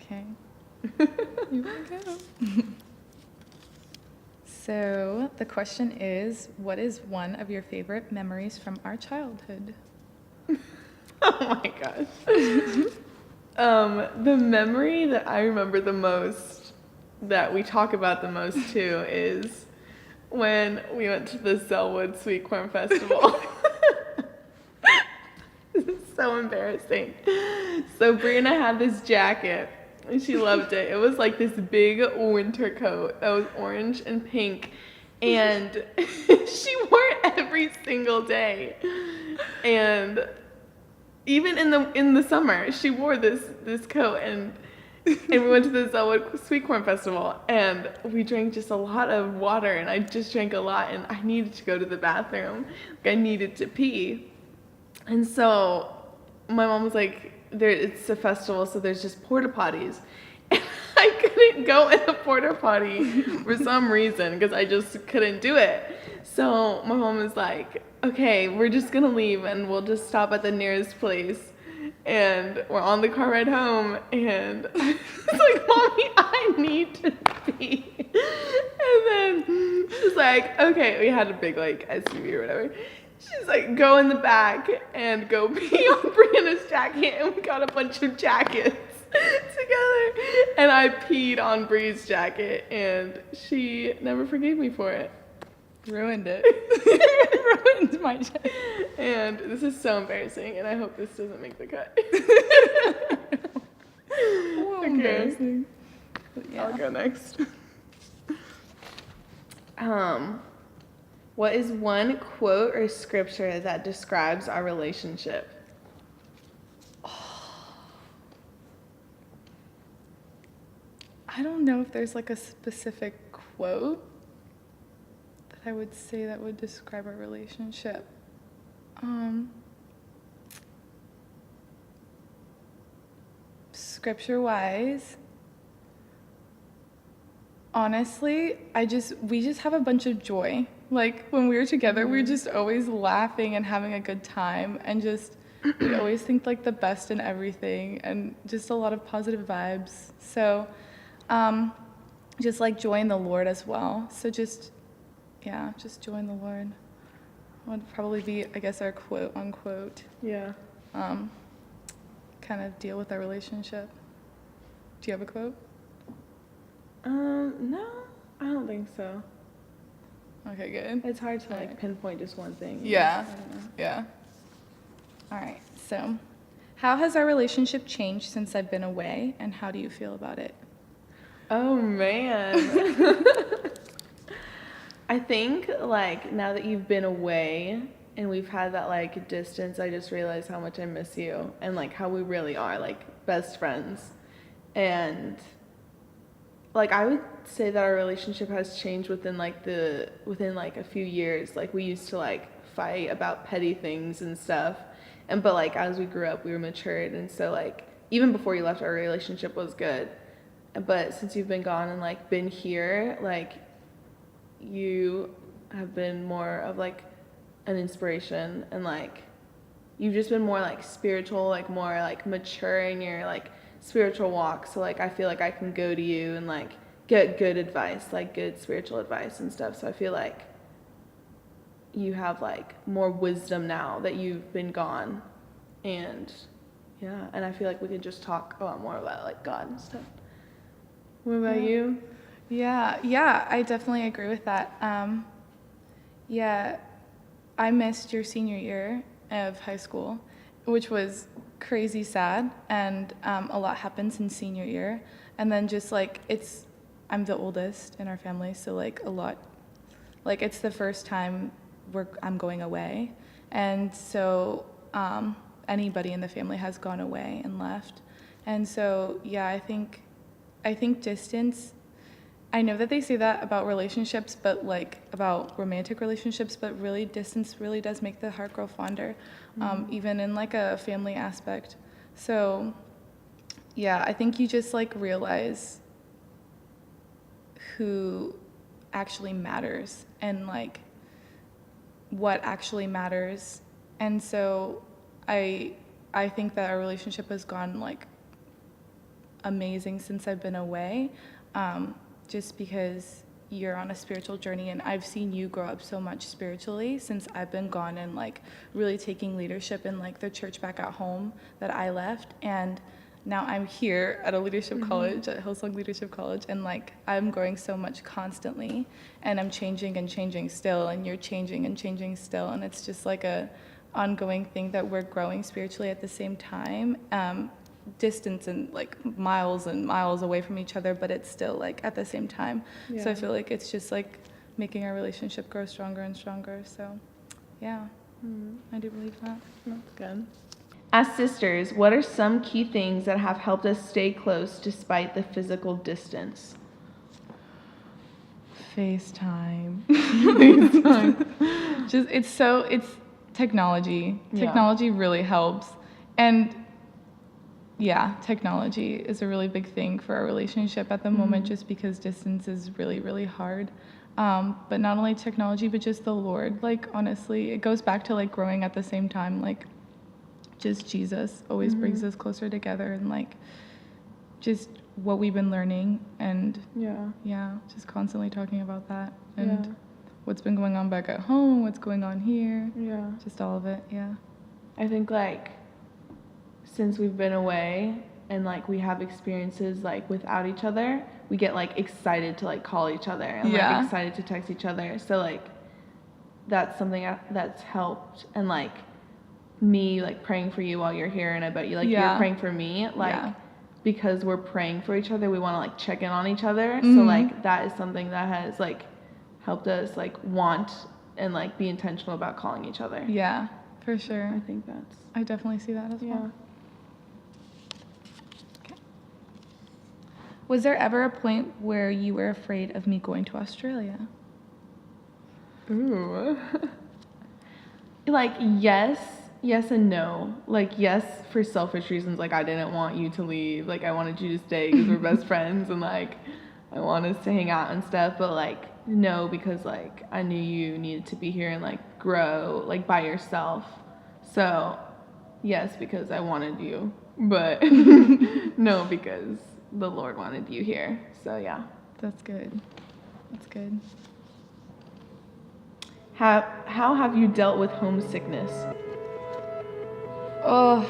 Okay. You want to go? So the question is, what is one of your favorite memories from our childhood? Oh my gosh. The memory that I remember the most, that we talk about the most too, is when we went to the Selwood Sweet Corn Festival. This is so embarrassing. So Breanna had this jacket and she loved it. It was like this big winter coat that was orange and pink, and she wore it every single day. And even in the summer, she wore this coat, and we went to the Selwood Sweet Corn Festival, and we drank just a lot of water, and I just drank a lot, and I needed to go to the bathroom. Like, I needed to pee. And so my mom was like, it's a festival, so there's just porta potties. And I couldn't go in a porta potty for some reason because I just couldn't do it. So my mom was like, okay, we're just going to leave and we'll just stop at the nearest place. And we're on the car ride home, and I was like, Mommy, I need to pee. And then she's like, okay, we had a big like SUV or whatever. She's like, go in the back and go pee on Brianna's jacket, and we got a bunch of jackets together. And I peed on Bree's jacket, and she never forgave me for it. Ruined it. Ruined my jacket. And this is so embarrassing, and I hope this doesn't make the cut. Whoa, Okay. embarrassing. Yeah. I'll go next. What is one quote or scripture that describes our relationship? I don't know if there's like a specific quote that I would say that would describe our relationship. Scripture-wise, honestly, we just have a bunch of joy. Like, when we were together, we were just always laughing and having a good time, and just, we always think like the best in everything, and just a lot of positive vibes. So, just like joy in the Lord as well. So just joy in the Lord would probably be, I guess, our quote unquote. Yeah. Kind of deal with our relationship. Do you have a quote? No, I don't think so. Okay, good. It's hard to like pinpoint just one thing. Yeah. I don't know. Yeah. All right. So, how has our relationship changed since I've been away, and how do you feel about it? Oh man. I think like now that you've been away and we've had that like distance, I just realized how much I miss you, and like how we really are like best friends. And like I would say that our relationship has changed within like a few years. Like we used to like fight about petty things and stuff, but like as we grew up we were matured, and so like even before you left our relationship was good. But since you've been gone and like been here, like you have been more of like an inspiration, and like you've just been more like spiritual, like more like mature in your like spiritual walk. So like I feel like I can go to you and like get good advice, like good spiritual advice and stuff. So I feel like you have like more wisdom now that you've been gone, and yeah, and I feel like we could just talk a lot more about like God and stuff. What about you? Yeah, I definitely agree with that. Yeah, I missed your senior year of high school, which was crazy sad, and a lot happens in senior year. And then just like I'm the oldest in our family, so like a lot, like it's the first time I'm going away, and so anybody in the family has gone away and left, and so yeah, I think distance. I know that they say that about relationships, but like about romantic relationships, but really distance really does make the heart grow fonder, even in like a family aspect. So yeah, I think you just like realize who actually matters and like what actually matters. And so I think that our relationship has gone like amazing since I've been away, just because you're on a spiritual journey, and I've seen you grow up so much spiritually since I've been gone, and like really taking leadership in like the church back at home that I left. And now I'm here at a leadership college, at Hillsong Leadership College, and like I'm growing so much constantly, and I'm changing and changing still, and you're changing and changing still, and it's just like a ongoing thing that we're growing spiritually at the same time. Distance and like miles and miles away from each other, but it's still like at the same time. Yeah. So I feel like it's just like making our relationship grow stronger and stronger. So yeah, I do believe that. That's good. As sisters, what are some key things that have helped us stay close despite the physical distance? FaceTime. FaceTime. It's technology. Yeah. Technology really helps. And yeah, technology is a really big thing for our relationship at the moment, just because distance is really, really hard. But not only technology, but just the Lord. Like, honestly, it goes back to like growing at the same time. Like, just Jesus always brings us closer together, and like just what we've been learning, and just constantly talking about that, and what's been going on back at home, what's going on here, just all of it. I think like since we've been away and like we have experiences like without each other, we get like excited to like call each other and like excited to text each other. So like that's something that's helped. And like me like praying for you while you're here, and I bet you like you're praying for me, like because we're praying for each other, we want to like check in on each other. So like that is something that has like helped us like want and like be intentional about calling each other. Yeah, for sure. I I definitely see that as well. Was there ever a point where you were afraid of me going to Australia? Ooh. Like, yes and no. Like, yes, for selfish reasons. Like, I didn't want you to leave. Like, I wanted you to stay because we're best friends, and like I want us to hang out and stuff. But like, no, because like I knew you needed to be here and like grow like by yourself. So yes, because I wanted you, but no, because the Lord wanted you here. So yeah. That's good. How have you dealt with homesickness? Oh,